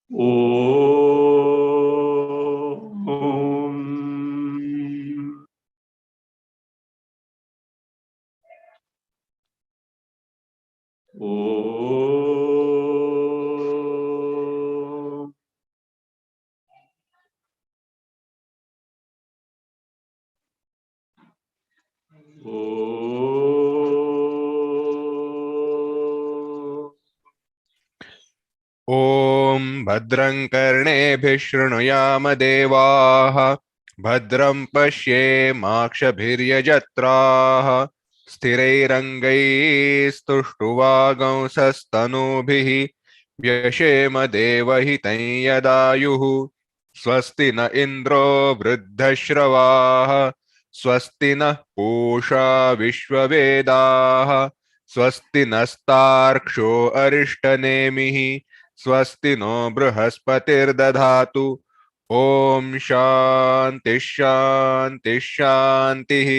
ॐ भद्रं कर्णेभिः शृणुयाम देवाः भद्रं पश्येमाक्षभिर्यजत्राः स्थिरैरङ्गैस्तुष्टुवागंसस्तनूभिः व्यशेम देवहितं यदायुः स्वस्ति न इन्द्रो वृद्धश्रवाः स्वस्ति नः पूषा विश्ववेदाः स्वस्ति नस्तार्क्ष्यो अरिष्टनेमिः स्वस्ति नो बृहस्पतिर्दधातु ओम शांति शांति शांतिः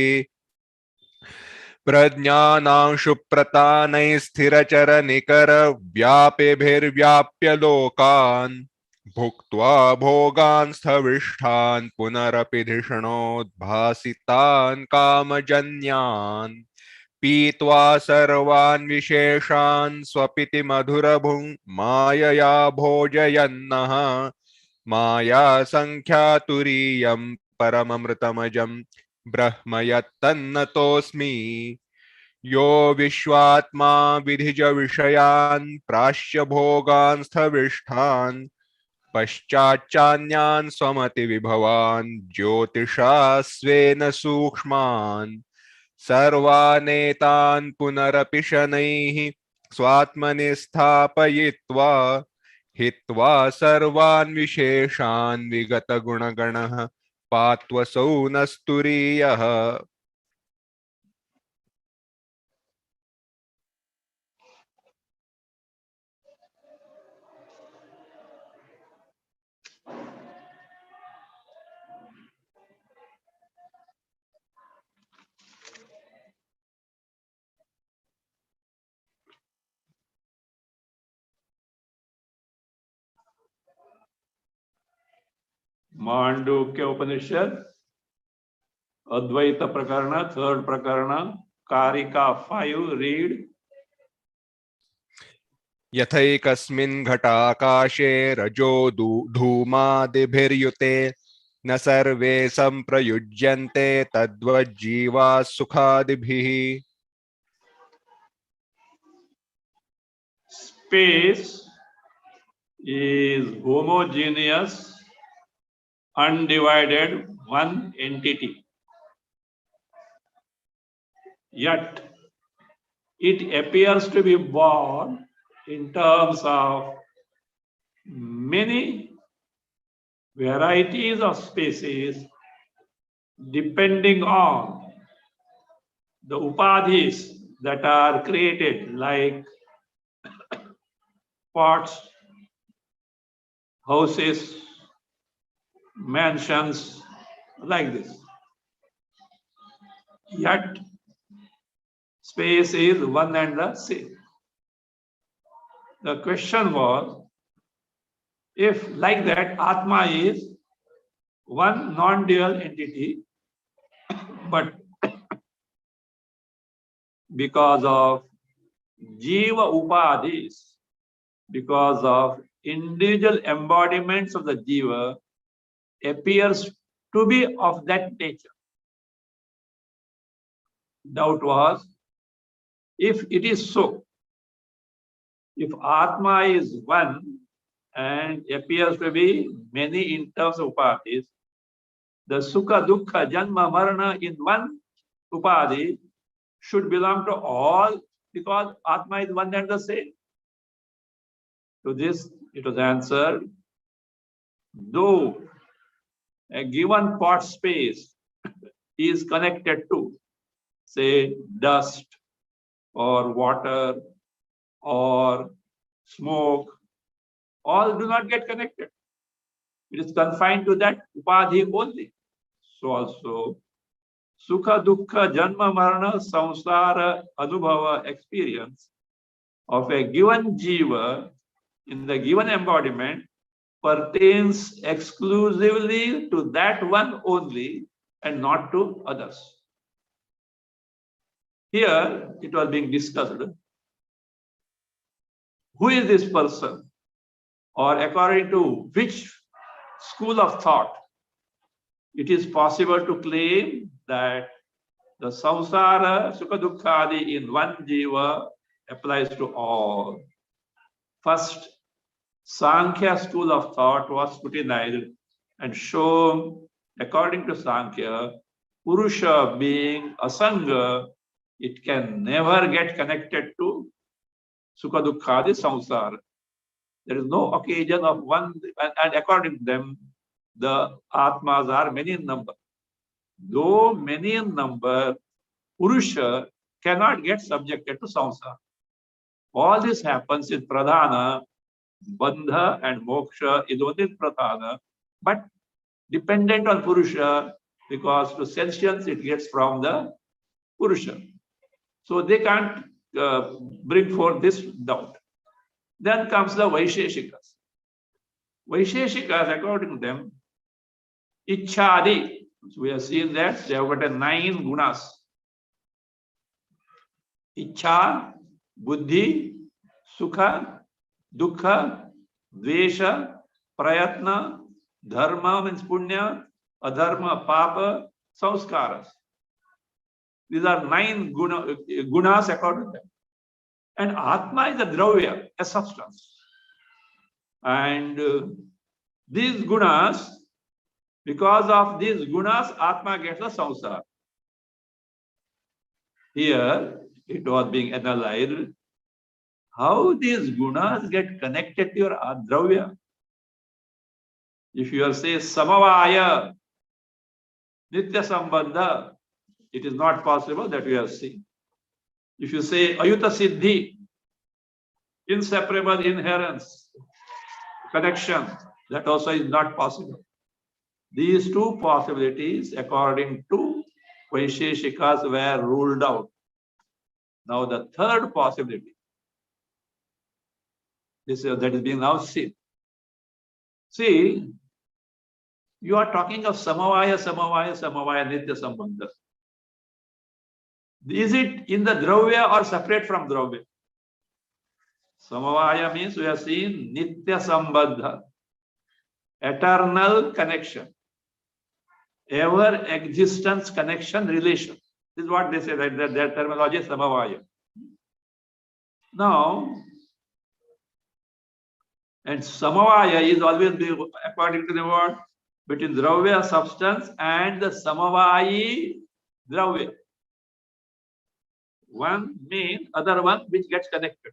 प्रज्ञानां शुप्रतानैः स्थिरचरनिकरव्यापिभिर्व्याप्य लोकान् भुक्त्वा भोगान् स्थविष्ठान् पुनरपि धिषणोद्भासितान् कामजन्यान् पीत्वा सर्वान् विशेषान् स्वपिति मधुरभुङ् मायया भोजयन्नः माया संख्यातुरीयं परममृतमजं ब्रह्म यत्तन्नतोऽस्मि यो विश्वात्मा विधिज विषयान् प्राश्य भोगान् स्थविष्ठान् पश्चाच्चान्यान् स्वमति विभवान् ज्योतिषा स्वेन सूक्ष्मान् सर्वानेतान् पुनरपि शनैः स्वात्मनि स्थापयित्वा हित्वा सर्वान् विशेषान् विगतगुणगणः पात्वसौ नस्तुरीयः। मांडुक्य उपनिषद अद्वैत प्रकरण थर्ड प्रकरण कारिका 5 रीड यथैकस्मिन् घटाकाशे रजो धूमादिभिर्युते न सर्वे संप्रयुज्यन्ते तद्वज्जीवाः सुखादिभिः। Space is homogeneous, undivided, one entity. Yet it appears to be born in terms of many varieties of species depending on the upadhis that are created, like pots, houses, mansions, like this. Yet space is one and the same. The question was, if like that Atma is one non-dual entity, but because of Jiva Upadhis, because of individual embodiments of the Jiva, appears to be of that nature. Doubt was, if it is so, if Atma is one and appears to be many in terms of upadhis, the Sukha, Dukkha, Janma, Marana in one upadhi should belong to all, because Atma is one and the same. To this it was answered, though a given pot space is connected to, say, dust or water or smoke, all do not get connected. It is confined to that upadhi only. So also, Sukha, Dukkha, Janma, Marana, Samsara, Anubhava experience of a given jiva in the given embodiment pertains exclusively to that one only and not to others. Here it was being discussed. Who is this person? Or according to which school of thought it is possible to claim that the samsara, sukha dukkhadi in one jiva applies to all. First, Sankhya school of thought was scrutinized and shown, according to Sankhya, Purusha being asanga, it can never get connected to sukha dukkhadi samsara. There is no occasion of one, and according to them, the Atmas are many in number. Though many in number, Purusha cannot get subjected to samsara. All this happens in Pradhana, Bandha and Moksha is only in Pradhana, but dependent on Purusha, because to sensations it gets from the Purusha. So they can't bring forth this doubt. Then comes the Vaisheshikas. Vaisheshikas, according to them, Ichchadi, we have seen that they have got 9 gunas. Ichcha, Buddhi, Sukha, Dukkha, Dvesha, Prayatna, Dharma means Punya, Adharma, Papa, Samskaras. These are 9 gunas according to them. And Atma is a dravya, a substance. And these gunas, because of these gunas, Atma gets a samsara. Here, it was being analyzed how these gunas get connected to your dravya. If you say samavaya, nitya sambandha, it is not possible that we have seen. If you say ayuta siddhi, inseparable inherence, connection, that also is not possible. These 2 possibilities, according to Vaisheshikas, were ruled out. Now the third possibility, that is being now seen. See, you are talking of samavaya, nitya sambandha. Is it in the dravya or separate from dravya? Samavaya means we have seen nitya sambandha, eternal connection, ever existence connection relation. This is what they say, that their terminology is samavaya. Now, and samavaya is always according to the word between dravya substance and the samavayi dravya. One means other one which gets connected.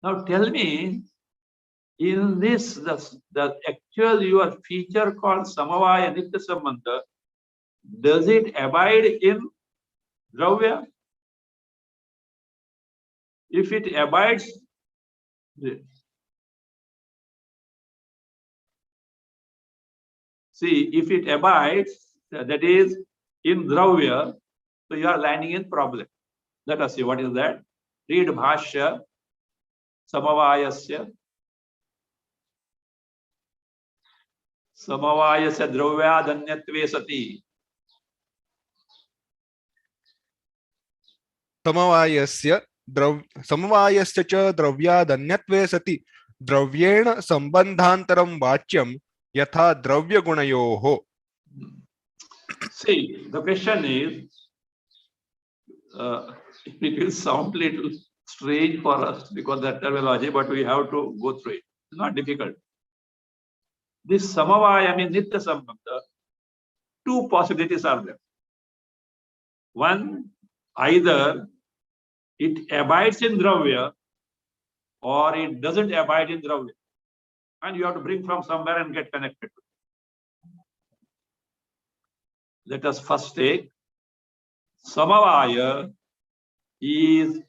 Now tell me, in this, the actual your feature called samavaya nitya sambandha, does it abide in dravya? If it abides, see, if it abides, that is in dravya, so you are landing in problem. Let us see what is that. Read Bhashya, samavayasya. Samavayasya dravyadanyatve sati. समवायस्य च द्रव्यादन्यत्वे सति द्रव्येण संबंधांतरं वाच्यं यथा द्रव्यगुणयोः. See, the question is, it will sound little strange for us because that terminology, but we have to go through it. It's not difficult. This samavaya means nitya sambandha. 2 possibilities are there. One, either it abides in dravya or it doesn't abide in dravya. And you have to bring from somewhere and get connected. Let us first take samavaya is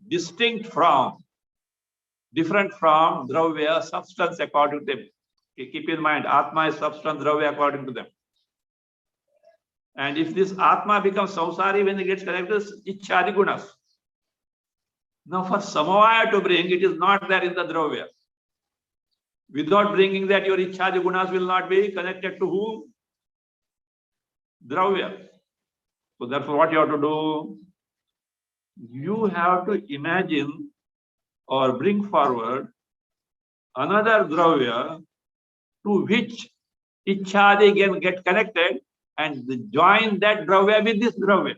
distinct from, different from dravya, substance according to them. Keep in mind, Atma is substance, dravya according to them. And if this Atma becomes samsari, when it gets connected, ichchadi gunas. Now for samavaya to bring, it is not there in the dravya. Without bringing that, your Ichchadi gunas will not be connected to who? Dravya. So therefore, what you have to do? You have to imagine or bring forward another dravya to which Ichchadi can get connected and join that dravya with this dravya.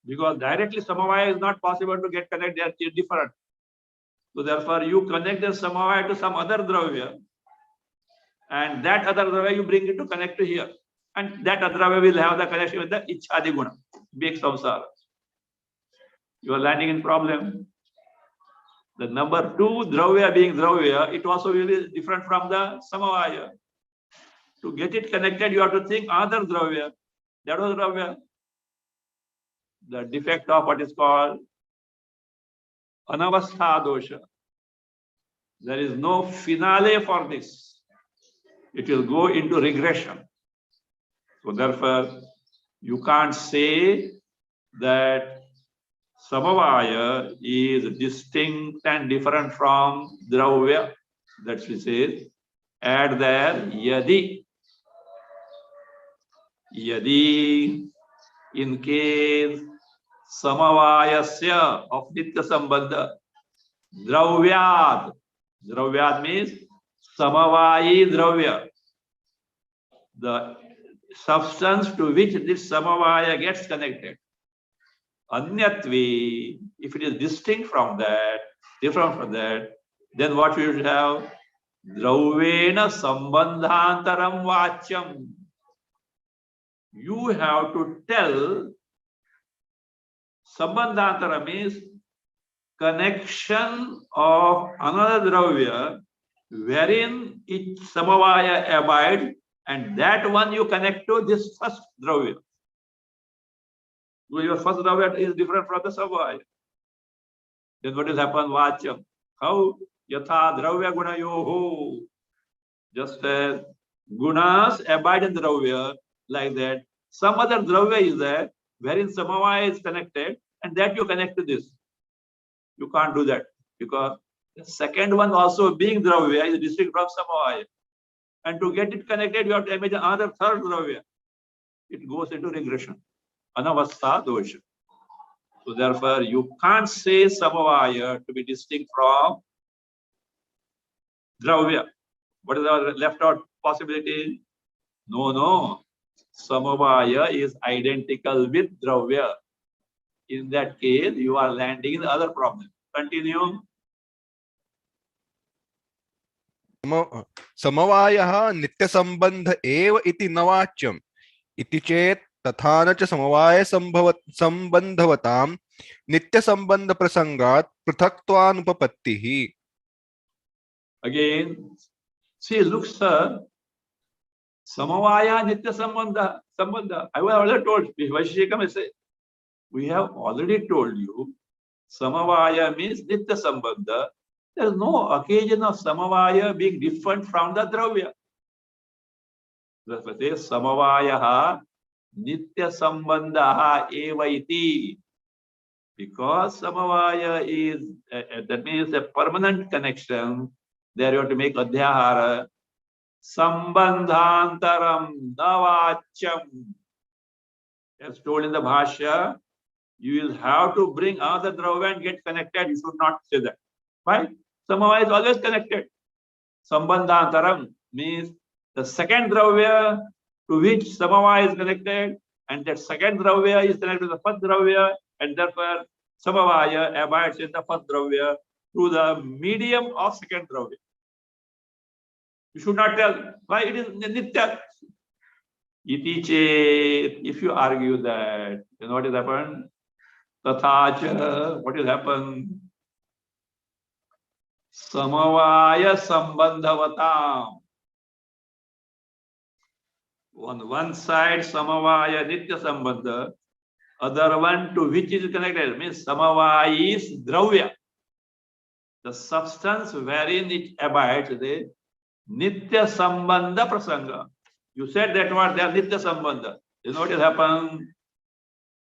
Because directly samavaya is not possible to get connected, they are different. So therefore, you connect the samavaya to some other dravya, and that other dravya you bring it to connect to here. And that other dravya will have the connection with the Ichchadi guna, big samsara. You are landing in problem. The number two dravya being dravya, it also will be different from the samavaya. To get it connected, you have to think other dravya. That was dravya. The defect of what is called anavastha dosha. There is no finale for this. It will go into regression. So therefore, you can't say that samavaya is distinct and different from dravya. That's we say. Add there yadi. Yadi, in case samavayasya of nitya sambandha, dravyad. Dravyad means samavayi dravya. The substance to which this samavaya gets connected. Anyatvi, if it is distinct from that, different from that, then what we should have? Dravyena sambandhantaram vachyam. You have to tell sambandhantara means connection of another dravya wherein each samavaya abides, and that one you connect to this first dravya. So your first dravya is different from the samavaya. Then what will happen? Vachyam. How? Yatha dravya gunayoho. Just as gunas abide in dravya, like that. Some other dravya is there wherein samavaya is connected, and that you connect to this. You can't do that because the second one also being dravya is distinct from samavaya. And to get it connected, you have to imagine another third dravya. It goes into regression. Anavastha dosha. So therefore, you can't say samavaya to be distinct from dravya. What is our left out possibility? No. Samavaya is identical with dravya. In that case, you are landing in the other problem. Continue. समवायः नित्यसम्बन्ध एव इति न वाच्यम् इति चेत् तथा न च समवाय सम्बन्धवतां नित्यसम्बन्ध प्रसंगात् पृथक्त्वानुपपत्तिः. Again, see, look, sir, samavaya nitya sambandha. I was already told, Bhashya say, we have already told you, samavaya means nitya sambandha. There is no occasion of samavaya being different from the dravya. Therefore, samavaya nitya sambandha eva iti. Because samavaya is, that means a permanent connection, there you have to make adhyahara. Sambandhantaram navacham. As told in the Bhashya, you will have to bring other dravya and get connected. You should not say that. Why? Samavaya is always connected. Sambandhantaram means the second dravya to which samavaya is connected, and that second dravya is connected to the first dravya, and therefore samavaya abides in the first dravya through the medium of second dravya. You should not tell why it is nitya. Iti chet, if you argue that, then what will happen? Tathacha, what will happen? Samavaya sambandhavatam. On one side, samavaya nitya sambandha, other one to which is connected means samavaya is dravya. The substance wherein it abides, the nitya sambandha prasanga. You said that word there, nitya sambandha. You know what will happen?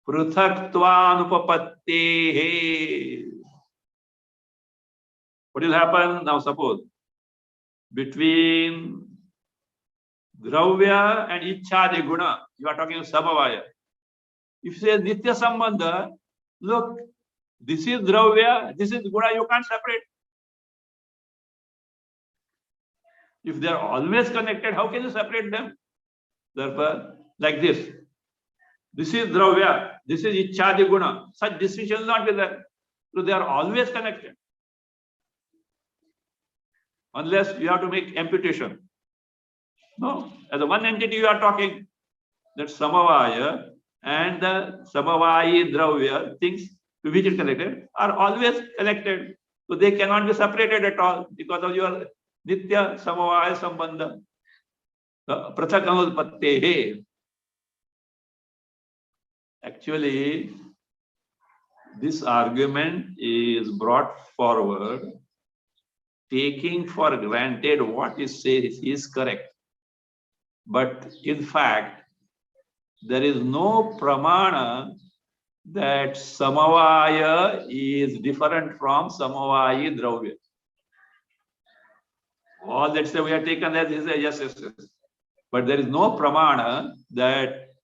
Pruthaktvanupapattehe. What will happen now? Suppose between Dravya and Ichchadi Guna, you are talking Samavaya. If you say Nitya Sambandha, look, this is Dravya, this is Guna, you can't separate. If they are always connected, how can you separate them? Therefore, like this. This is Dravya, this is Ichchadi Guna. Such distinction will not be there. So they are always connected. Unless you have to make amputation. No, as a one entity you are talking. That Samavaya and the Samavayi Dravya, things to which it connected, are always connected. So they cannot be separated at all because of your Nitya Samavaya Sambandha. Prathak Anutpattehe. Actually, this argument is brought forward taking for granted what is said is correct. But in fact, there is no pramana that Samavaya is different from Samavayi Dravya. All that say we are taken as is yes, yes, yes. But there is no pramana that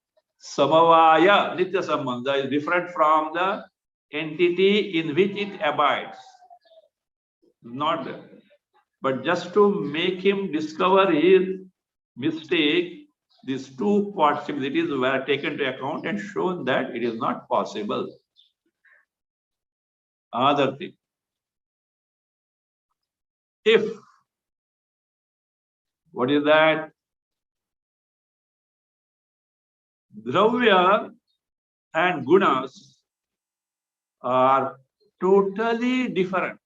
Samavaya, Nitya Sambandha, is different from the entity in which it abides. Not there. But just to make him discover his mistake, these two possibilities were taken to account and shown that it is not possible. Another thing. If, what is that? Dravya and gunas are totally different.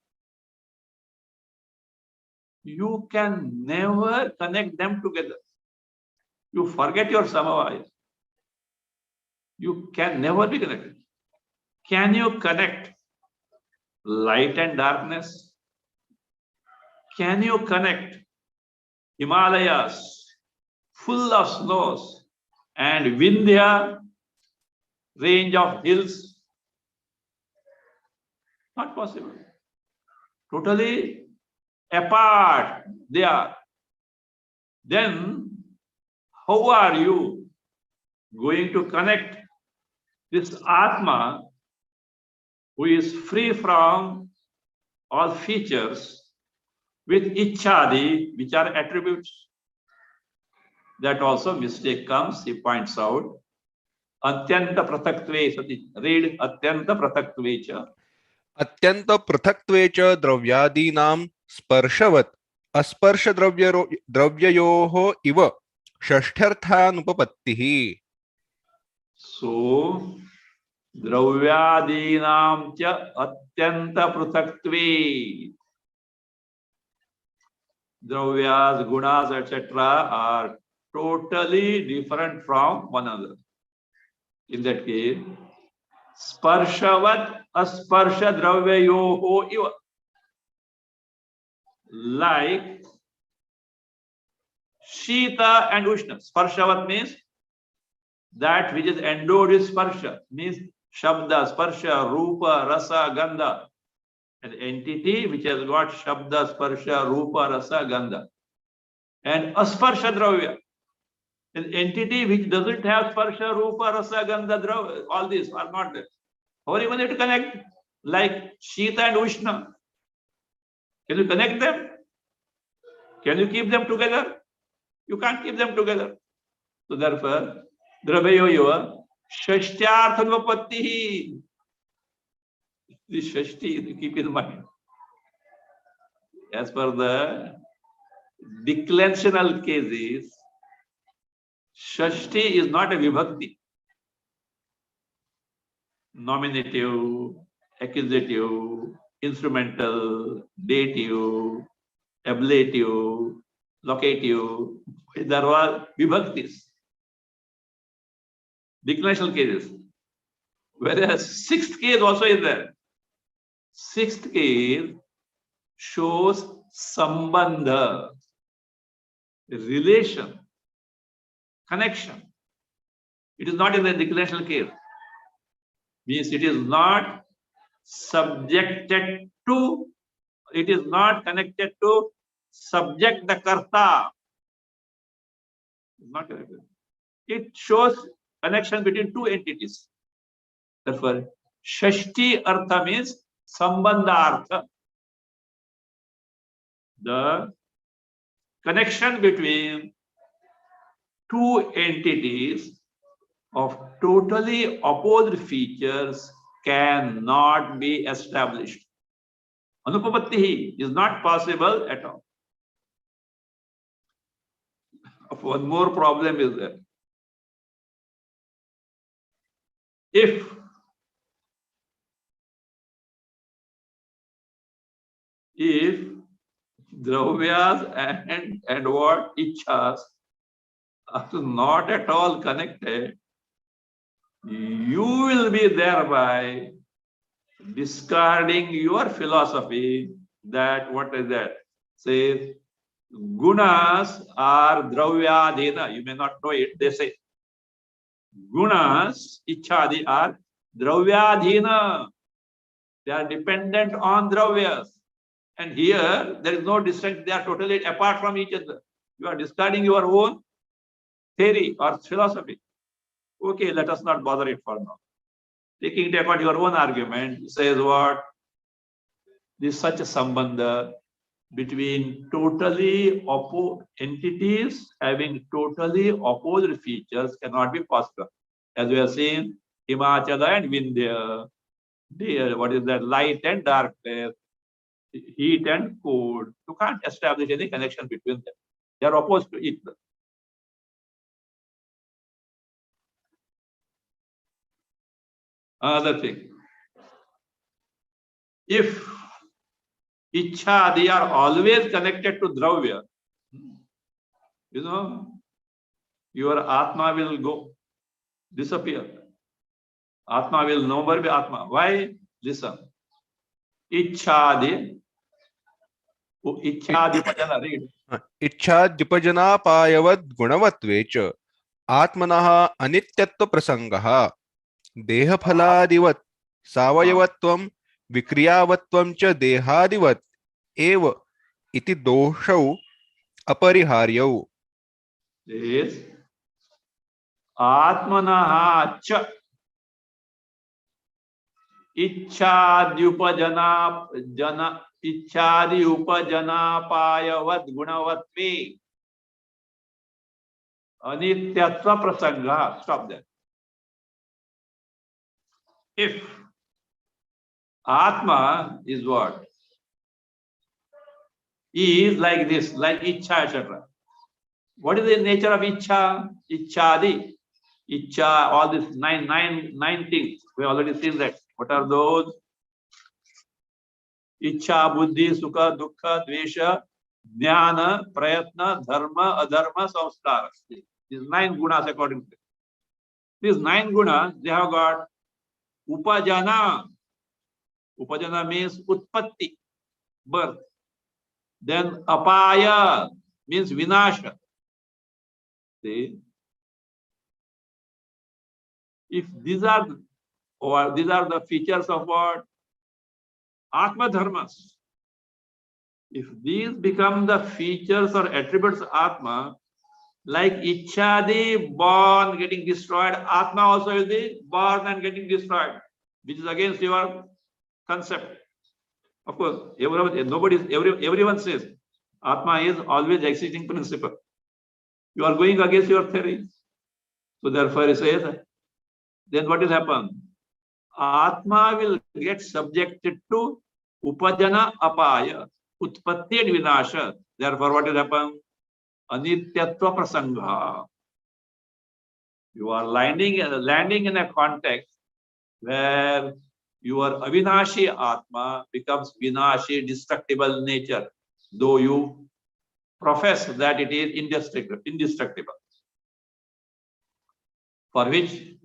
You can never connect them together. You forget your Samavaya. You can never be connected. Can you connect light and darkness? Can you connect Himalayas full of snows and Vindhya range of hills? Not possible. Totally apart they are. Then how are you going to connect this Atma who is free from all features with Ichchadi, which are attributes? That also mistake comes, he points out. Atyanta prathakve sati. Read Atyanta prathakve cha. अत्यंत पृथक्त्वे च द्रव्यादीनां स्पर्शवत् अस्पर्श द्रव्ययोः इव षष्ठ्यर्थानुपपत्तिः. So द्रव्यादीनां च अत्यंत पृथक्त्वे. Dravyas, gunas, etc. are totally different from one another. In that case, sparshavat asparsha dravyayoho iva. Like Shita and Ushna. Sparshavat means that which is endowed with sparsha, means Shabda, Sparsha, Rupa, Rasa, Gandha. An entity which has got Shabda, Sparsha, Rupa, Rasa, Gandha. And Asparsha Dravya, an entity which doesn't have Sparsha, Rupa, Rasa, Gandha, Dravya. All these are not there. How are you going to connect? Like Shita and Ushna. Can you connect them? Can you keep them together? You can't keep them together. So therefore, Dravyayoyava Shashthyarthanvapattihi. This Shashti, keep in mind. As per the declensional cases, Shashti is not a vibhakti. Nominative, accusative, instrumental, dative, ablative, locative. There were vibhaktis. Declensional cases. Whereas sixth case also is there. Sixth case shows sambandha, relation, connection. It is not in the declensional case. Means it is not subjected to It is not connected to subject, the karta. It's not connected. It shows connection between two entities. Therefore, Shashti Artha means Sambandha Artha. The connection between two entities of totally opposed features cannot be established. Anupapatti is not possible at all. One more problem is there. If dravyas and what ichhas are not at all connected, you will be thereby discarding your philosophy that what is that? Says gunas are dravyadhina. You may not know it. They say gunas, ichhadi are dravyadhina. They are dependent on dravyas. And here there is no distinction. They are totally apart from each other. You are discarding your own theory or philosophy. Okay, let us not bother it for now. Taking it according to your own argument, says what? This such a sambandha between totally opposed entities having totally opposed features cannot be possible. As we have seen, Himachala and Vindhya, what is that? Light and darkness, heat and cold. You can't establish any connection between them. They are opposed to each other. Another thing, if ichha, they are always connected to dravya, you know, your atma will go, disappear. Atma will no more be atma. Why? Listen. Ichhadi bhajana, read. इच्छाद्युपजनापायवद् गुणवत्वे च आत्मनः अनित्यत्व प्रसंगः देहफलादिवत् सावयवत्वं विक्रियावत्वं च देहादिवत् एव इति दोषौ अपरिहार्यौ. Is atmanaha cha ichhadi upajanapayavat gunavatve anityatva prasanga. Stop there. If atma is what? Is like this, like ichha, etc. What is the nature of ichha? Ichhadi. Ichha, all these nine things. We already seen that. What are those? Ichha, buddhi, sukha, dukkha, dvesha, jnana, prayatna, dharma, adharma, samskara. These 9 gunas according to them. These 9 gunas, they have got upajana. Upajana means utpatti, birth. Then apaya means vinasha. See? If these are the features of what? Atma dharmas. If these become the features or attributes of Atma, like Ichhadi born getting destroyed, Atma also will be born and getting destroyed, which is against your concept. Of course, everyone says Atma is always existing principle. You are going against your theory. So therefore he says, then what will happen? Atma will get subjected to upajana apaya, utpatti and vinasha. Therefore what will happen? Anityatva prasanga. You are landing in a context where your avinashi atma becomes vinashi, destructible nature, though you profess that it is indestructible. For which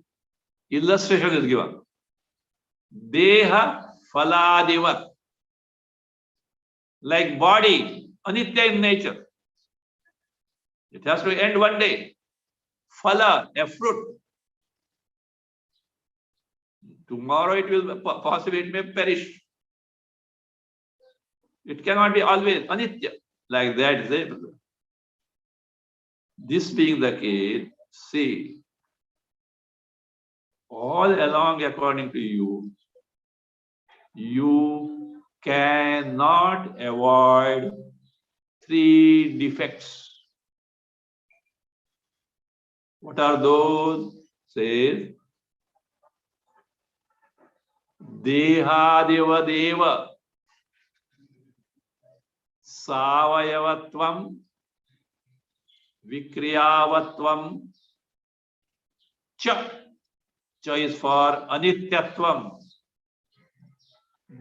illustration is given. Deha faladivat. Like body, anitya in nature. It has to end one day. Phala, a fruit. Tomorrow it will possibly it may perish. It cannot be always anitya. Like that, is it? This being the case, see, all along according to you, you cannot avoid three defects. What are those? Says, Dehadeva Deva Savayavatvam Vikriyavatvam Cha. Cha is for Anityatvam.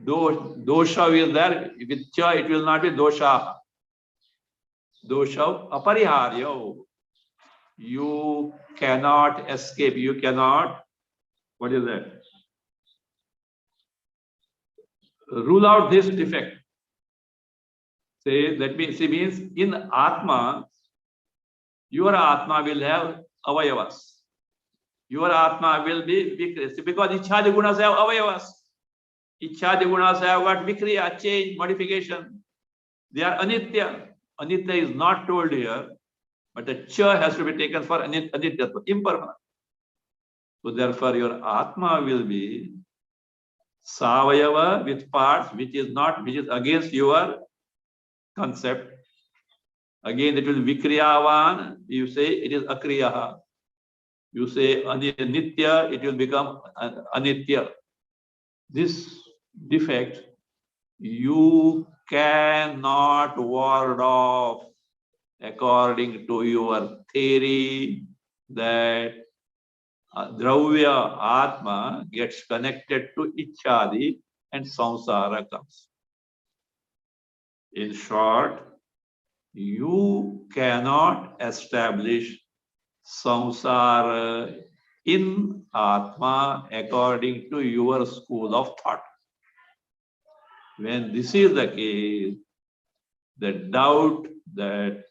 Dosha is there. With Cha, it will not be dosha. Dosha apariharya. You cannot escape. You cannot, what is that? Rule out this defect. Say that means in Atma, your Atma will have avayavas. Your Atma will be vikriya. Because Ichhadi gunas have avayavas. Ichhadi gunas have got vikriya, change, modification. They are anitya. Anitya is not told here, but the cha has to be taken for anitya, impermanent. So therefore your Atma will be savayava with parts which is against your concept. Again, it will be vikriyavan. You say it is akriyaha. You say nitya, it will become anitya. This defect you cannot ward off according to your theory that Dravya Atma gets connected to Ichhadi and Samsara comes. In short, you cannot establish Samsara in Atma according to your school of thought. When this is the case, the doubt that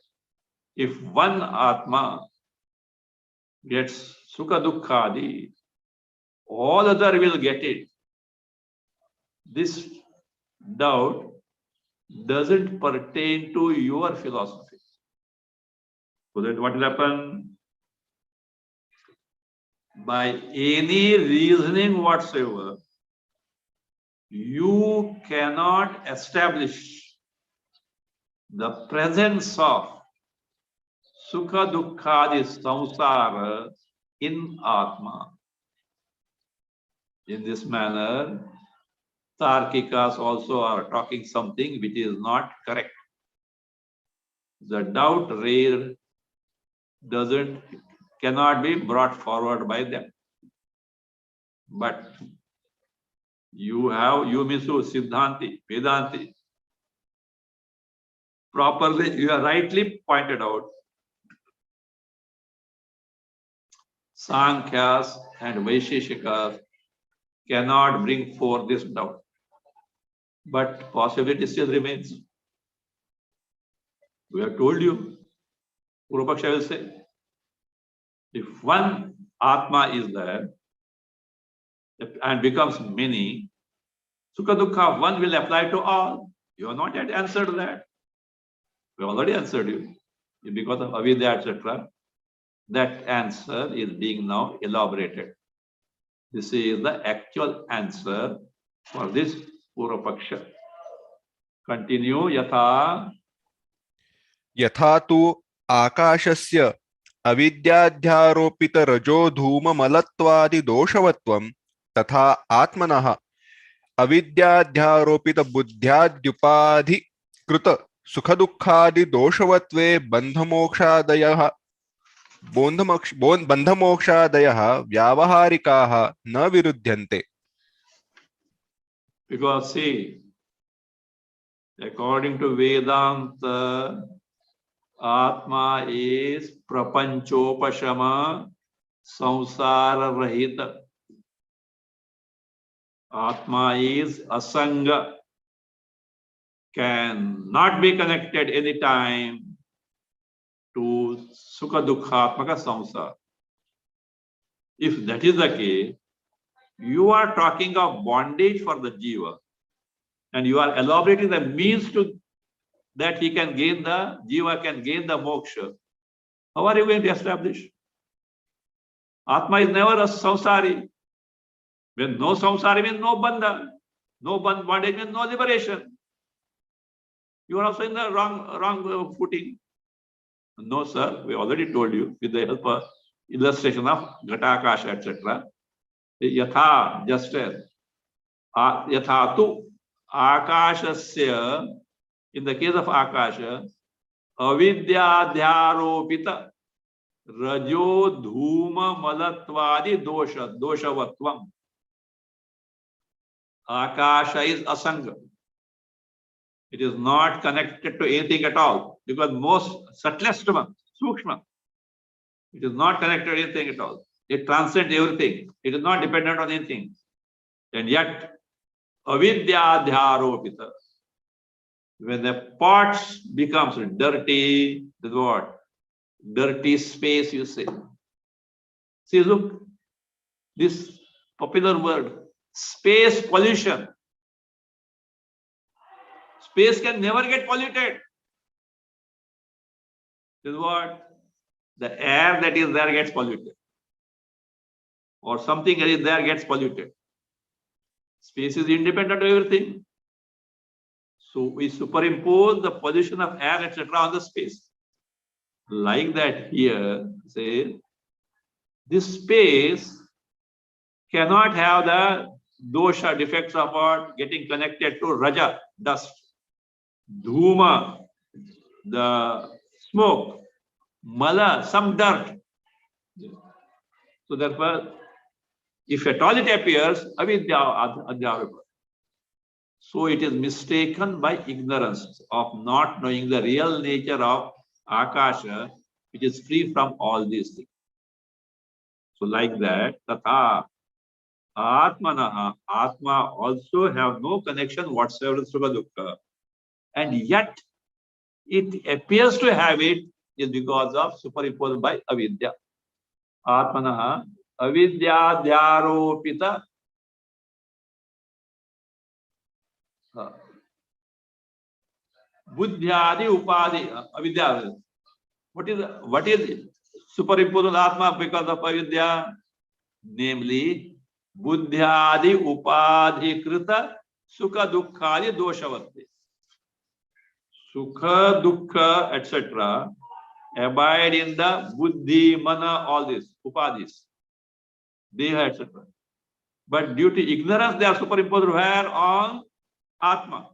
if one Atma gets Sukha Dukkhadi, all other will get it. This doubt doesn't pertain to your philosophy. So that what will happen? By any reasoning whatsoever, you cannot establish the presence of Sukha Dukkhadi Samsara in Atma. In this manner, Tarkikas also are talking something which is not correct. The doubt cannot be brought forward by them. But you Siddhanti, Vedanti, properly, you are rightly pointed out. Sankhyas and Vaisheshikas cannot bring forth this doubt. But possibility still remains. We have told you, Purva Paksha will say, if one Atma is there and becomes many, Sukha Dukkha, one will apply to all. You have not yet answered that. We already answered you. Because of avidya, etc. That answer is being now elaborated. This is the actual answer for this Purva Paksha. Continue, Yatha. यथा तु आकाशस्य अविद्याध्यारोपित रजो धूम मलत्वादि दोषवत्वं तथा आत्मनः अविद्याध्यारोपित बुद्ध्याद्युपाधि कृत सुखदुःखादि दोषवत्वे बन्धमोक्षादयः व्यावहारिकाः न विरुध्यन्ते. Because see, according to Vedanta, Atma is prapanchopashama samsara rahita. Atma is asanga, cannot be connected any time to sukha dukkhatmaka samsara. If that is the case, you are talking of bondage for the jiva. and you are elaborating the means to that he can gain the jiva can gain the moksha, how are you going to establish? Atma is never a samsari. When no samsari means no bandha, no bondage means no liberation. You are also in the wrong footing. No, sir, we already told you with the help of illustration of Ghatakasha, etc. Yatha, just as Yatha tu Akashasya, in the case of Akasha, Avidya dhyaropita Rajo Dhuma Malatvadi Doshavatvam. Akasha is asanga. It is not connected to anything at all, because most subtlest one, sukshma, it is not connected to anything at all. It transcends everything. It is not dependent on anything. And yet, avidya dhyaropita, when the pots becomes dirty, this is what? Dirty space, you say. See, look, this popular word, space pollution. Space can never get polluted. This is what? The air that is there gets polluted. Or something that is there gets polluted. Space is independent of everything. So we superimpose the pollution of air, etc. on the space. Like that here, say, this space cannot have the dosha defects of what? Getting connected to raja, dust, dhuma, the smoke, mala, some dirt. So therefore, if at all it appears, avidya adhyavapa. So it is mistaken by ignorance of not knowing the real nature of akasha, which is free from all these things. So like that, tatha atmanaha, atma also have no connection whatsoever with sukha dukkha. And yet, it appears to have it is because of superimposed by avidya. Atmanaha avidya dhyaropita buddhyadi upadi avidya. What is superimposed on atma because of avidya? Namely, buddhyadi upadhi krita sukha dukkhadi doshavati. Sukha, dukkha, etc. abide in the buddhi, mana, all this, upadhis, deha, etc. But due to ignorance, they are superimposed where? On atma.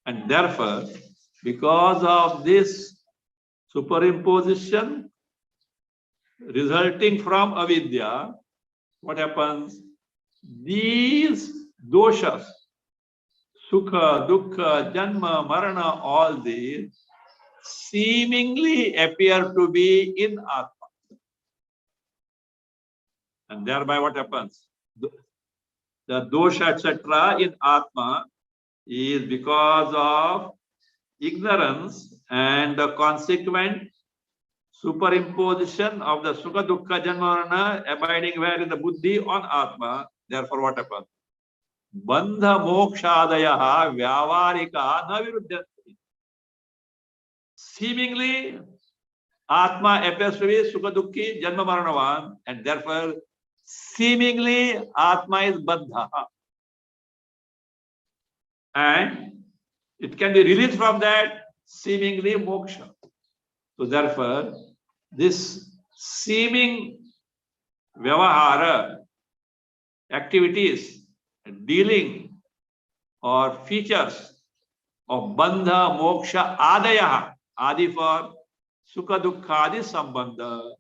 And therefore, because of this superimposition resulting from avidya, what happens? These doshas, sukha, dukkha, janma, marana, all these seemingly appear to be in atma. And thereby what happens? The dosha, etc. in atma is because of ignorance and the consequent superimposition of the sukha, dukkha, janma, marana abiding where in the buddhi on atma. Therefore what happens? Bandha mokshadayaha vyavarika na viruddhyanti. Seemingly, atma appears to be sukha, dukkhi, janma, maranavan, and therefore seemingly atma is bandha. And it can be released from that seemingly moksha. So therefore, this seeming vyavahara activities, dealing or features of bandha, moksha, adaya, adi for sukha, dukkha, adi sambandha,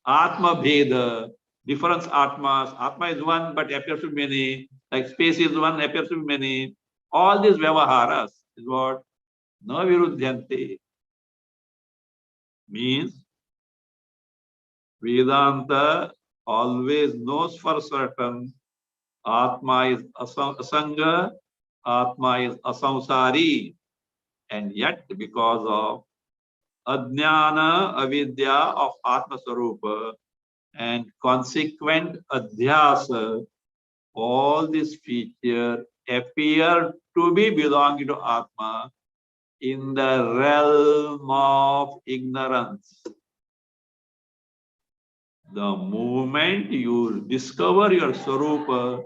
atma bheda, different atmas. Atma is one but appears to be many, like space is one, appears to be many. All these vyavaharas is what? Na viruddhyanti. Means Vedanta always knows for certain atma is asanga, atma is asamsari, and yet because of ajnana, avidya of atma sarupa and consequent adhyasa, all these features appear to be belonging to Atma in the realm of ignorance. The moment you discover your Swarupa,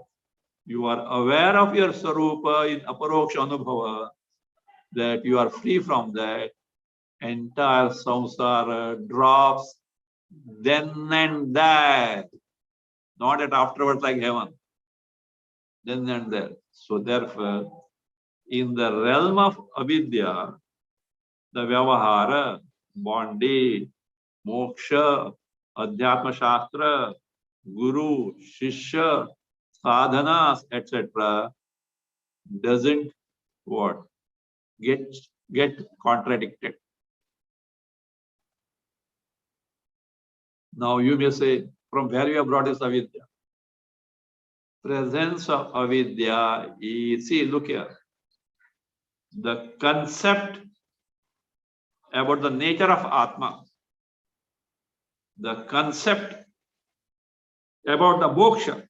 you are aware of your Swarupa in Aparoksha Anubhava, that you are free from that, entire samsara drops then and there, not at afterwards like heaven, then and there. So therefore, in the realm of avidya, the vyavahara, bondage, moksha, adhyatma shastra, guru, shishya, sadhanas, etc., doesn't what? Get contradicted. Now you may say, from where you have brought this avidya? Presence of avidya is, see, look here. The concept about the nature of Atma, the concept about the moksha,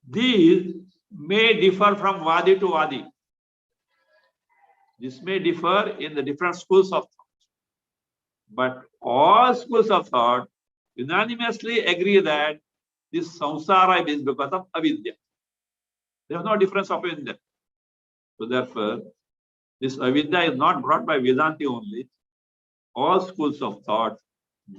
these may differ from Vadi to Vadi. This may differ in the different schools of thought. But all schools of thought unanimously agree that this samsara is because of avidya. There is no difference of opinion there. So therefore, this avidya is not brought by Vedanti only. All schools of thought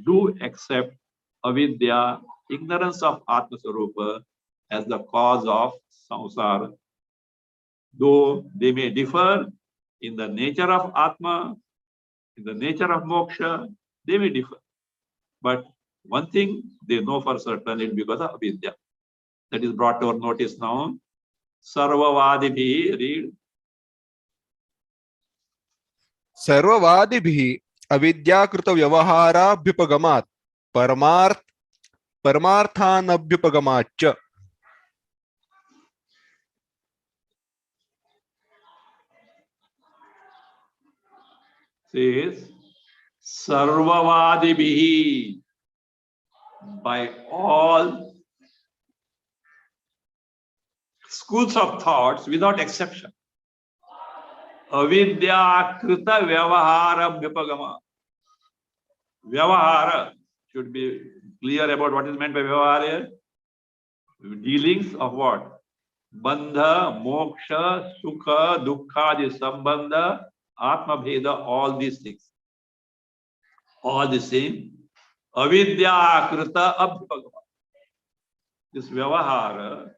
do accept avidya, ignorance of Atma Swarupa, as the cause of samsara. Though they may differ in the nature of Atma, in the nature of moksha, they may differ. But one thing they know for certain, it because of avidya. That is brought to our notice now. Sarvavadibhi, read. सर्ववादिभिः अविद्याकृत व्यवहाराभ्युपगमात् परमार्थानभ्युपगमाच्च Says Sarvavadibhi, by all schools of thoughts without exception. Avidya krita vyavahara vyapagama. Vyavahara should be clear about what is meant by vyavahara. Dealings of what? Bandha, moksha, sukha, dukkha, the sambandha, atma bheda, all these things. All the same. Avidya krita abhyapagama. This vyavahara,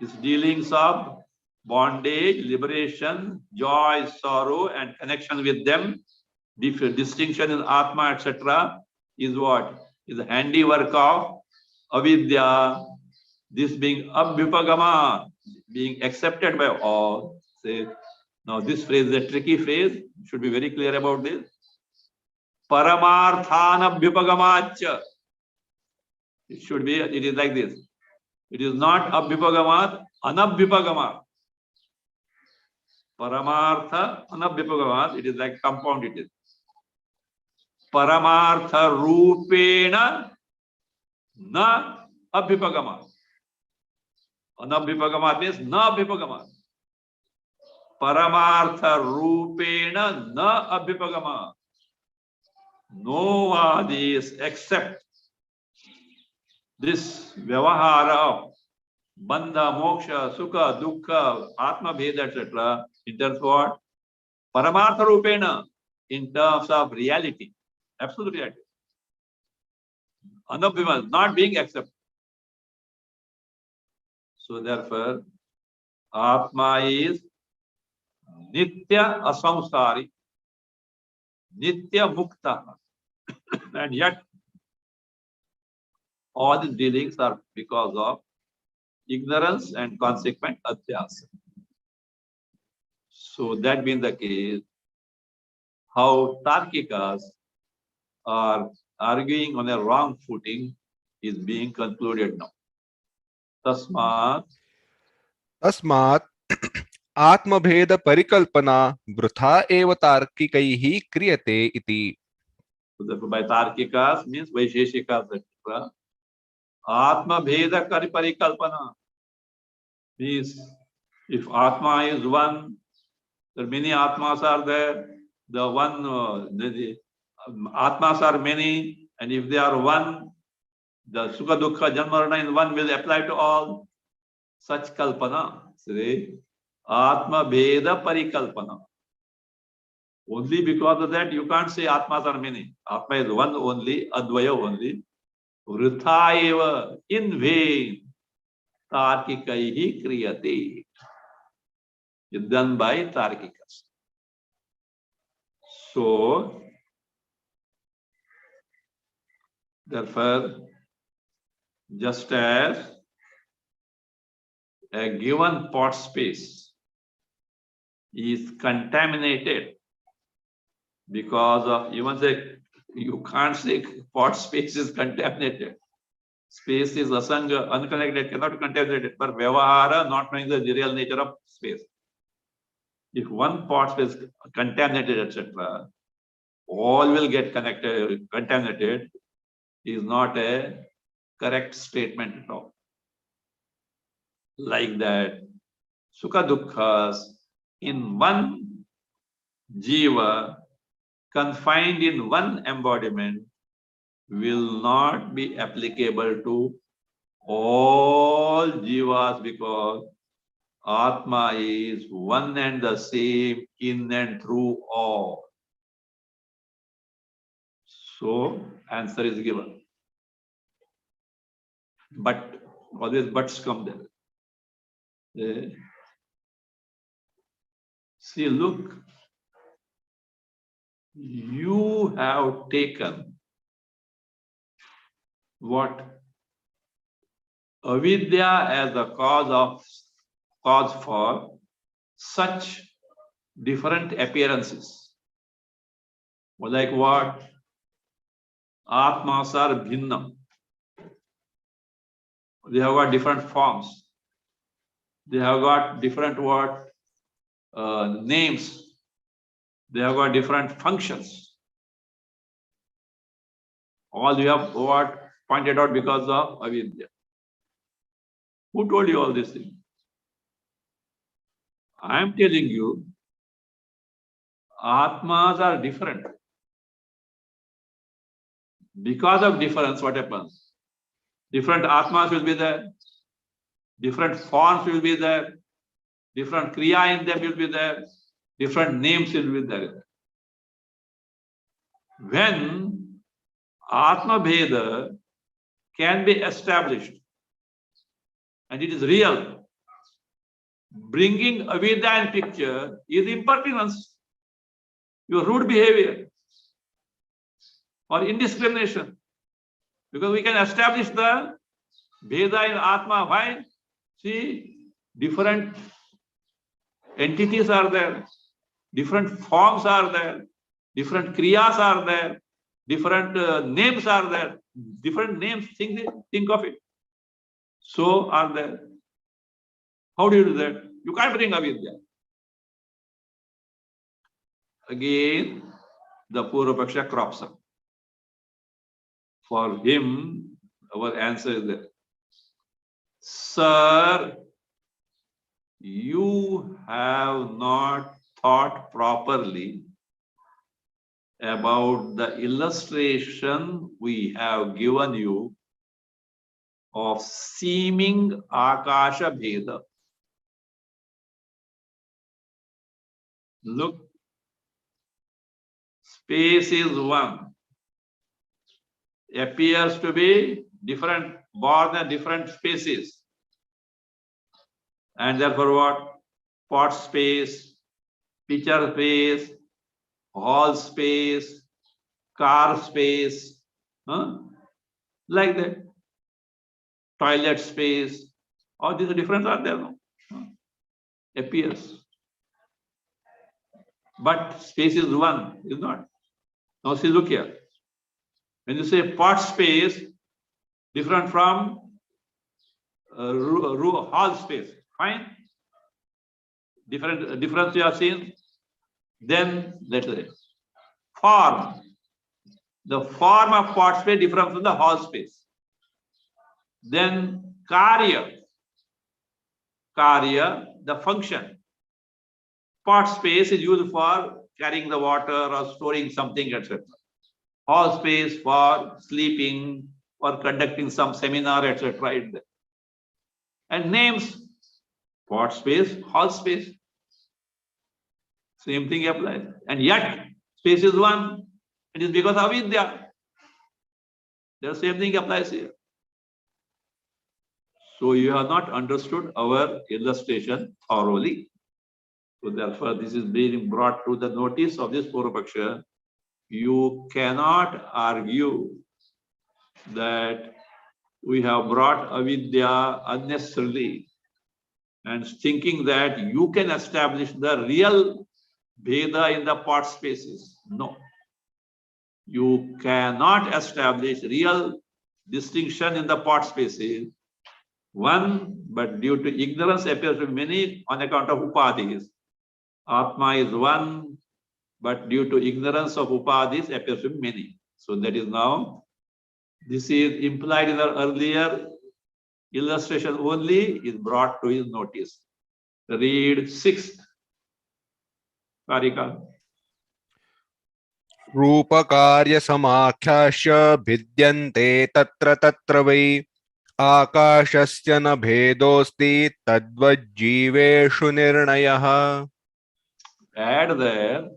this dealings of bondage, liberation, joy, sorrow, and connection with them, distinction in Atma, etc., is what? Is the handiwork of avidya. This being abhyupagama, being accepted by all. Say, now this phrase is a tricky phrase. You should be very clear about this. Paramarthanabhyupagamacha. It should be, it is like this. It is not abhyupagamat, anabhyupagamat. Paramartha, anabhyupagamat, it is like compound it is. Paramartha rupena na abhyupagamat. Anabhyupagamat means na abhyupagamat. Paramartha rupena na abhyupagamat. No vadis except this vyavahara of bandha, moksha, sukha, dukkha, atma bheda, etc. in terms of what? Paramartha rupena, in terms of reality, absolute reality. Anabhyumas, not being accepted. So therefore, Atma is Nitya asamsari, Nitya mukta. And yet, all these dealings are because of ignorance and consequent adhyasa. So that being the case, how Tarkikas are arguing on a wrong footing is being concluded now. Tasmat तस्मात् आत्मभेद परिकल्पना वृथा एव तार्किकैः क्रियते इति. So therefore, by Tarkikas means Vaisheshikas, etc. Atma Bheda Parikalpana means If Atma is one, there many Atmas are there. The one, Atmas are many, and if they are one, the Sukha Dukkha Janmarana in one will apply to all. Such Kalpana, say, Atma Bheda Parikalpana. Only because of that, you can't say Atmas are many. Atma is one only, Advaya only. Vritha eva, in vain, Tarkikaihi kriyate. It's done by Tarkikas. So, therefore, just as a given pot space is contaminated because of, even say, you can't say pot space is contaminated. Space is asanga, unconnected, cannot be contaminated. But vyavahara, not knowing the real nature of space. If one pot space contaminated, etc., all will get contaminated, is not a correct statement at all. Like that, Sukha Dukkhas in one jiva, confined in one embodiment, will not be applicable to all jivas, because Atma is one and the same in and through all. So, answer is given. But, always buts come there. See, look, you have taken what? Avidya as the cause for such different appearances. Like what? Atmas are bhinna. They have got different forms. They have got different what? Names. They have got different functions. All you have what pointed out because of avidya. Who told you all these things? I am telling you, Atmas are different. Because of difference, what happens? Different Atmas will be there. Different forms will be there. Different Kriya in them will be there. Different names will be there. When Atma Bheda can be established and it is real, bringing avidya in picture is impertinence, your rude behavior or indiscrimination. Because we can establish the Bheda in Atma. Why? See, different entities are there, different forms are there, different kriyas are there, different names are there, different names, think of it. So are there. How do you do that? You can't bring avidya. Again, the Purva-paksha crops up. For him, our answer is that, sir, you have not thought properly about the illustration we have given you of seeming Akasha Bheda. Look, space is one. Appears to be different, born in different spaces. And therefore what? Pot space, picture space, hall space, car space, like that. Toilet space, all these different are there, no? Appears. But space is one, is not. Now see, look here. When you say pot space, different from hall space, fine? Difference you have seen. Then let's say form. The form of pot space different from the hall space. Then karya. Karya, the function. Pot space is used for carrying the water or storing something, etc. Hall space for sleeping or conducting some seminar, etc. And names, pot space, hall space. Same thing applies. And yet, space is one. It is because of Vidya. The same thing applies here. So you have not understood our illustration thoroughly. So therefore, this is being brought to the notice of this Purvapaksha. You cannot argue that we have brought avidya unnecessarily and thinking that you can establish the real Veda in the pot spaces. No. You cannot establish real distinction in the pot spaces. One, but due to ignorance appears to be many on account of upadhis. Atma is one, but due to ignorance of upadhis appears to be many. So that is now, this is implied in the earlier illustration only, is brought to his notice. Read 6th. Karika. रूपकार्य समाख्याश्च भिद्यन्ते तत्र तत्र वै आकाशस्य न भेदोऽस्ति तद्वज्जीवेषु निर्णयः. Add there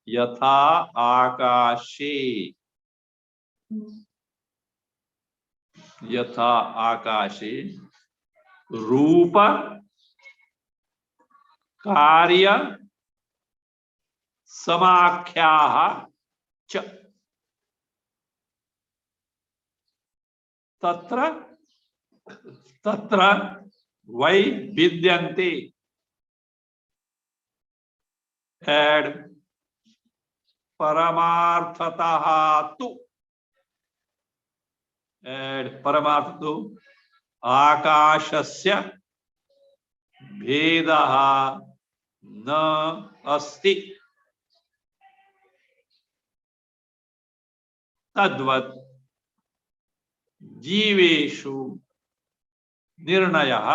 yatha akashe. Yatha akashe. Rupa karya समाख्याः च तत्र तत्र वै विद्यन्ते. Add परमार्थतः तु. एड परमार्थ तु आकाशस्य भेदः न अस्ति तद्वत् जीवेषु निर्णयः.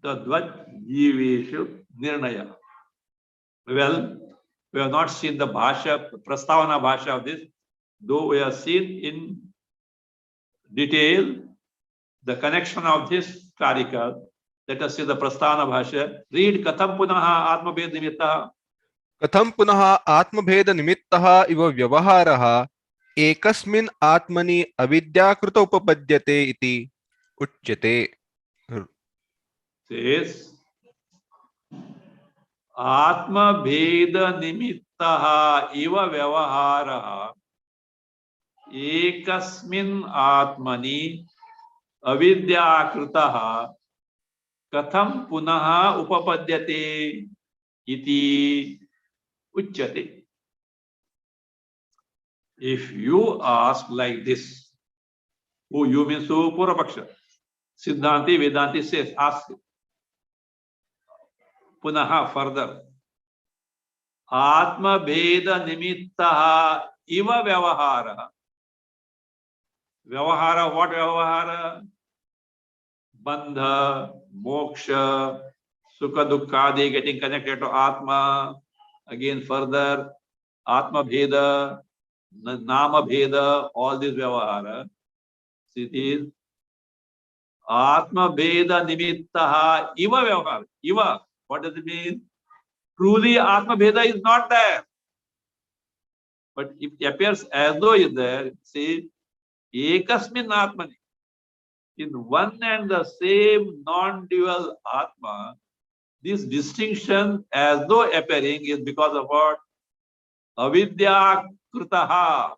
तद्वत् जीवेषु निर्णयः. Well, we have not seen the Bhashya, Prastavana Bhashya of this, though we have seen in detail the connection of this Karika. Let us see the Prastavana Bhashya. Read Katham Punaha Atmabhed Nimittah. कथं पुनः आत्मभेद निमित्तः इव व्यवहारः एकस्मिन् आत्मनि अविद्याकृत उपपद्यते इति उच्यते. Says आत्मभेद निमित्तः इव व्यवहारः एकस्मिन् आत्मनि अविद्याकृतः कथं पुनः उपपद्यते इति उच्यते. If you ask like this, who you means to Purvapaksha, Siddhanti Vedanti says, ask punaha further. Atma Veda Nimittaha Iva Vyavahara. Vyavahara, what Vyavahara? Bandha, Moksha, Sukha Dukkadi, getting connected to Atma. Again further, Atma Bheda, Nama Bheda, all these Vyavahara. It is Atma Veda Nimittaha Iva Vyavahara. Iva, what does it mean? Truly Atma Veda is not there. But it appears as though it is there. See, Ekasmin Atmani. In one and the same non-dual Atma, this distinction as though appearing is because of what? Avidya kritaha.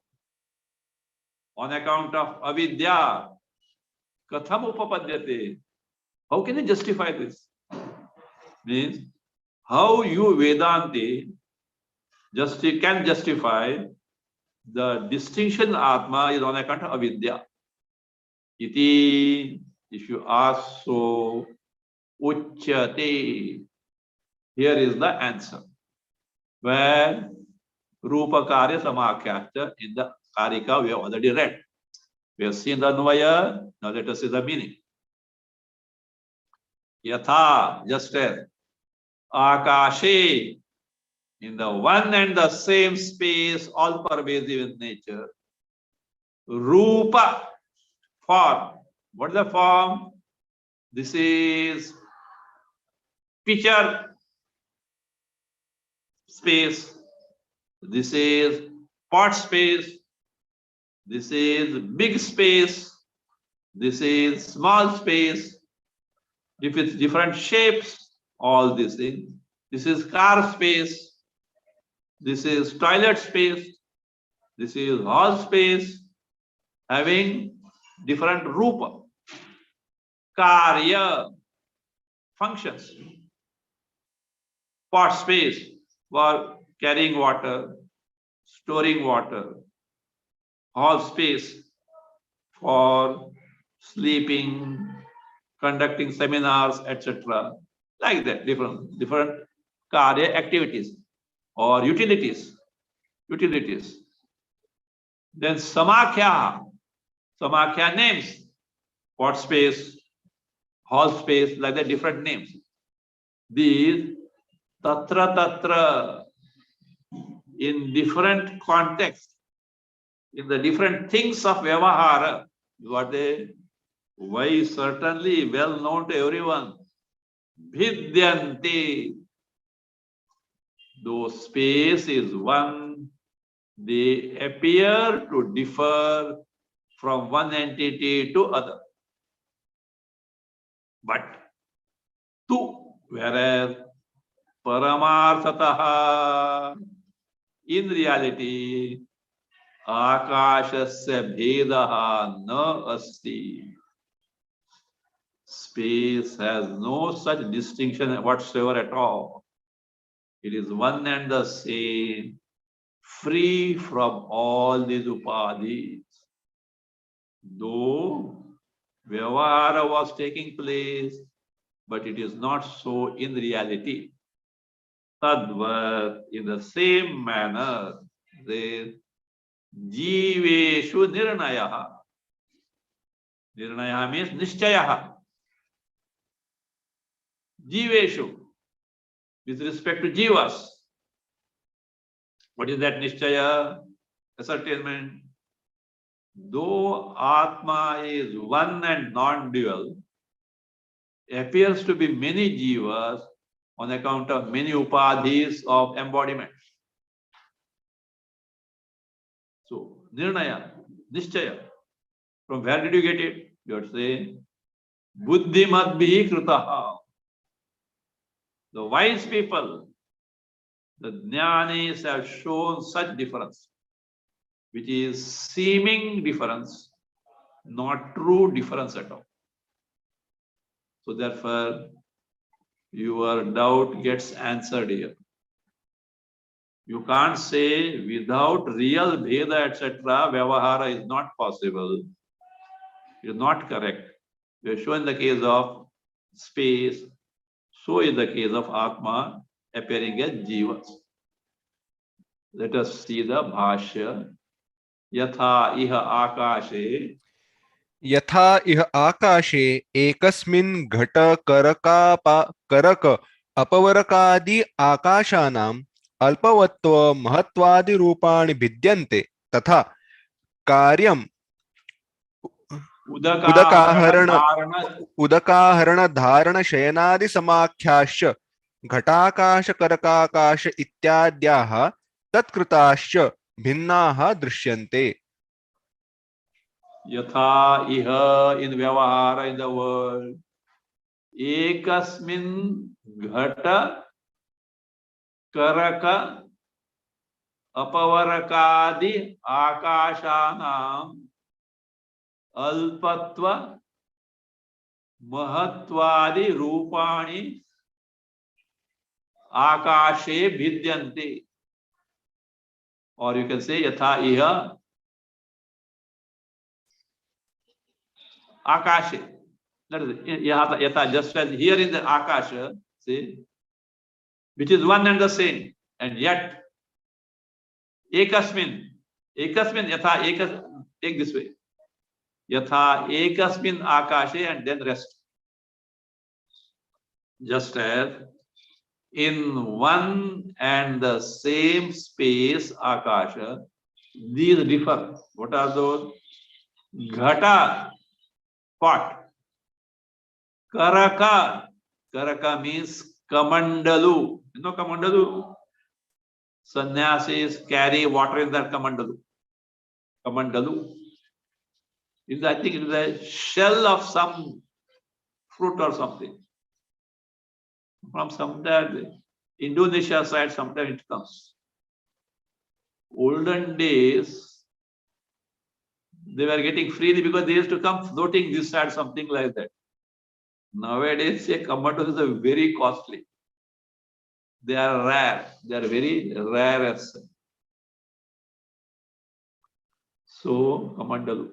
On account of avidya. Katham upapadyate. How can you justify this? Means, how you Vedanti can justify the distinction Atma is on account of avidya. Iti, if you ask so, uchyate. Here is the answer. Where Rupa Karya Samakhyascha in the Karika we have already read. We have seen the Anvaya, now let us see the meaning. Yatha, just as Akashe, in the one and the same space, all pervasive in nature. Rupa, form. What is the form? This is picture space. This is pot space. This is big space. This is small space. If it's different shapes, all these things. This is car space. This is toilet space. This is hall space, having different rupa, karya, functions. Pot space for carrying water, storing water. Hall space for sleeping, conducting seminars, etc. Like that, different karya activities or utilities. Then Samakhya names, pot space, hall space, like that, different names. These tatra, in different contexts, in the different things of Vyavahara, what they, why certainly well known to everyone, Bhidyanti, though space is one, they appear to differ from one entity to other. But tu, whereas Paramarthataha, in reality, Akashasya Bhedaha na asti. Space has no such distinction whatsoever at all. It is one and the same, free from all these upadhis. Though Vyavahara was taking place, but it is not so in reality. Tadvat, in the same manner, there Jiveshu Nirnayaha. Nirnayaha means Nishchayaha. Jiveshu, with respect to Jivas. What is that Nishchaya? Ascertainment. Though Atma is one and non-dual, appears to be many Jivas on account of many upadhis of embodiment. So, Nirnaya, Nishchaya. From where did you get it? You have to say, Buddhimadbhi kritaha. The wise people, the jnanis have shown such difference, which is seeming difference, not true difference at all. So therefore, your doubt gets answered here. You can't say without real Bheda, etc., Vyavahara is not possible. It is not correct. We have shown the case of space, so is the case of Atma appearing as Jivas. Let us see the Bhashya. Yatha iha akashe. यथा इह आकाशे एकस्मिन् घट करक अपवरकादि आकाशानाम् अल्पवत्व महत्वादि रूपाणि भिद्यन्ते तथा कार्यम् उदकाहरण धारण शयनादि समाख्याश्च घटाकाश करकाकाश इत्याद्याः तत्कृताश्च भिन्नाः दृश्यन्ते. Yatha iha, in Vyavahara, in the world, ekasmin ghata karaka apavarakadi akashanam alpatva mahatvadi rupani akashe bhidyanti. Or you can say yatha iha akashe. That is yatha, just as here in the akasha, see, which is one and the same, and yet ekasmin yatha ekas, take this way. Yatha ekasmin akashe and then rest. just as in one and the same space, Akasha, these differ. What are those? Ghata, pot. Karaka, Karaka means kamandalu. You know kamandalu? Sannyasis carry water in that kamandalu. Kamandalu. I think it is a shell of some fruit or something. From somewhere, Indonesia side, sometimes it comes. Olden days, they were getting freely because they used to come floating this side, something like that. Nowadays, a kamandalu is very costly. They are rare. They are very rare. So, kamandalu.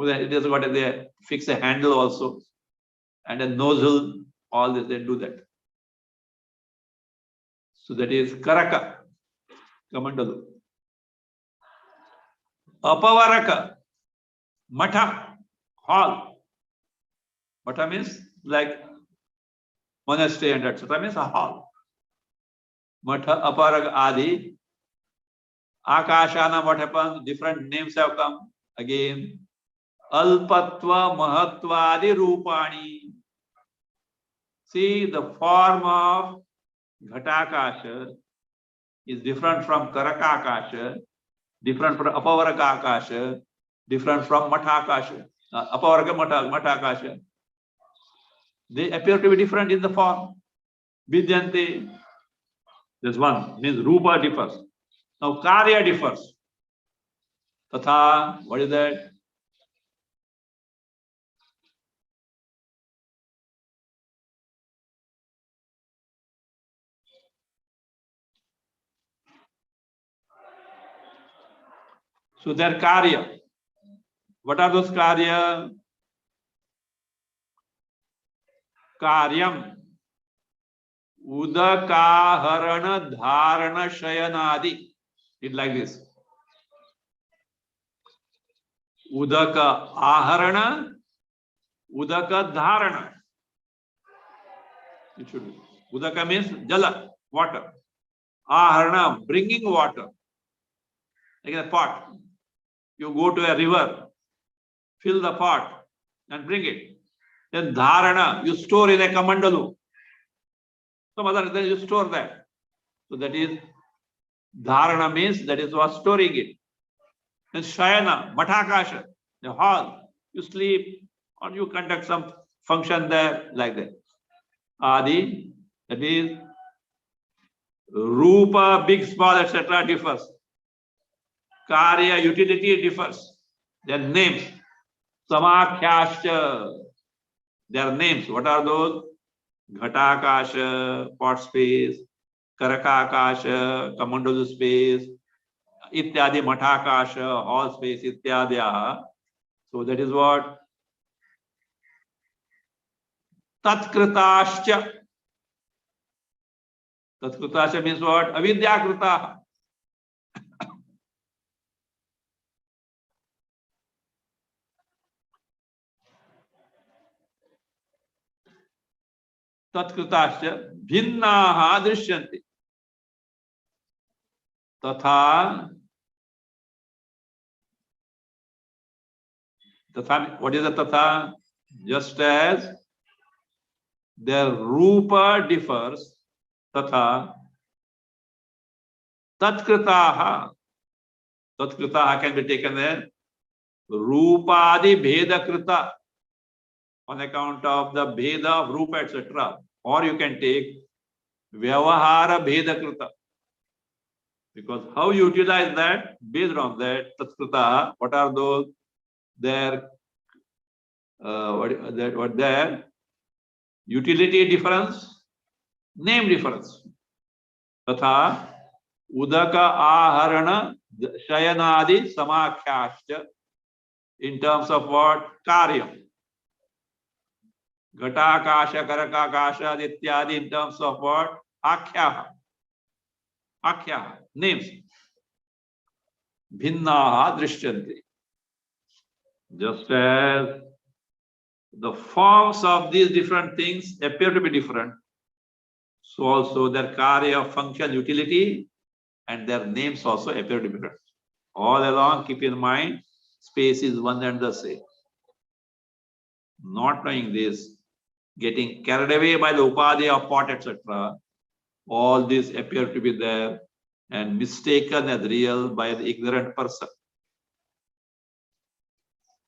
It has got they fix a handle also and a nozzle, all this, they do that. So that is Karaka, kamandalu. Apavaraka, Matha, hall. Matha means like monastery and etc. means a hall. Matha, Aparaka, Adi. Akashana, what happens? Different names have come again. Alpatva, Mahatvadi, Rupani. See, the form of Ghatakasha is different from Karakakasha, different from Apavaraka, different from Mathakasha. Apavaraka, Mathakasha. They appear to be different in the form. Vidyanti, there's one, means Rupa differs. Now Karya differs. Tatha, what is that? So they're Karya. What are those Karya? Karyam. Udakaharana Dharana Shayanadi. It's like this. Udaka Aharana, Udaka Dharana. It should be. Udaka means Jala, water. Aharana, bringing water. Like a pot. You go to a river, fill the pot and bring it. Then Dharana, you store in a kamandalu. Some other, then you store that. So that is Dharana means that is what storing it. Then Shayana, Mathakasha, the hall. You sleep or you conduct some function there like that. Adi, that is Rupa, big, small, etc. differs. Karya, utility differs. Their names. Samakhyascha. Their names. What are those? Ghatakasha, pot space. Karakakasha, kamandalu space. Ityadi Mathakasha, hall space, ityadya. So that is what? Tatkritascha. Tatkritascha means what? Avidyakrita. Tatkritascha bhinnaha drishyanti. Tatha. Tatha, what is the tatha? Just as their rupa differs, tatha tatkritaha. Tatkritaha can be taken there. Rupadi bhedakrita on account of the bheda of rupa, etc. Or you can take vyavahara bhedakrita. Because how you utilize that, based on that, tatkritaha, what are those? Their what their utility difference, name difference. Tatha udaka aharana shayanadi samakhyascha in terms of what? Karyam. Ghatakasha, Karakakasha, ityadi in terms of what? Akhyaha. Akhyaha, names. Bhinnaha drishyanti. Just as the forms of these different things appear to be different. So also their karya, function, utility, and their names also appear to be different. All along, keep in mind, space is one and the same. Not knowing this, getting carried away by the upadhyaya of pot, etc., all these appear to be there and mistaken as real by the ignorant person.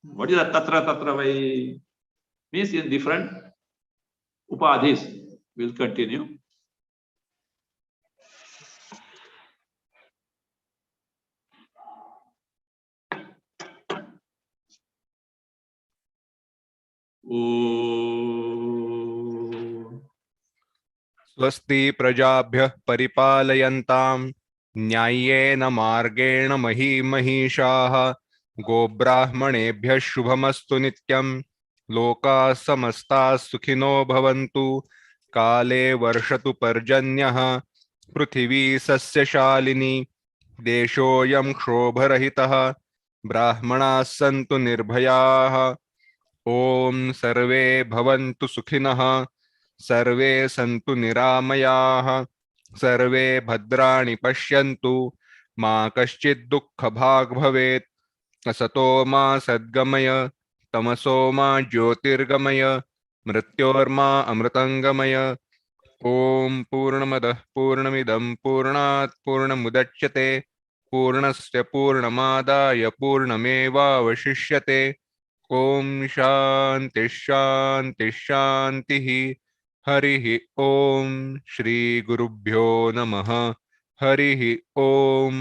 What is that tatra tatra vai? Means in different upadhis. We'll continue. स्वस्ति प्रजाभ्यः परिपालयन्तां न्याय्येन मार्गेण महीमहीषाः गोब्राह्मणेभ्यः शुभमस्तु नित्यं लोकाः समस्ताः सुखिनो भवन्तु काले वर्षतु पर्जन्यः पृथिवी सस्यशालिनी देशोऽयं क्षोभरहितः ब्राह्मणाः सन्तु निर्भयाः ॐ सर्वे भवन्तु सुखिनः सर्वे सन्तु निरामयाः सर्वे भद्राणि पश्यन्तु मा कश्चित् दुःखभाग् भवेत् असतो मा सद्गमय तमसो मा ज्योतिर्गमय मृत्योर्मा अमृतङ्गमय ॐ पूर्णमदः पूर्णमिदं पूर्णात् पूर्णमुदच्यते पूर्णस्य पूर्णमादाय पूर्णमेवावशिष्यते ॐ शान्ति शान्ति शान्तिः हरिः ॐ श्री गुरुभ्यो नमः हरिः ॐ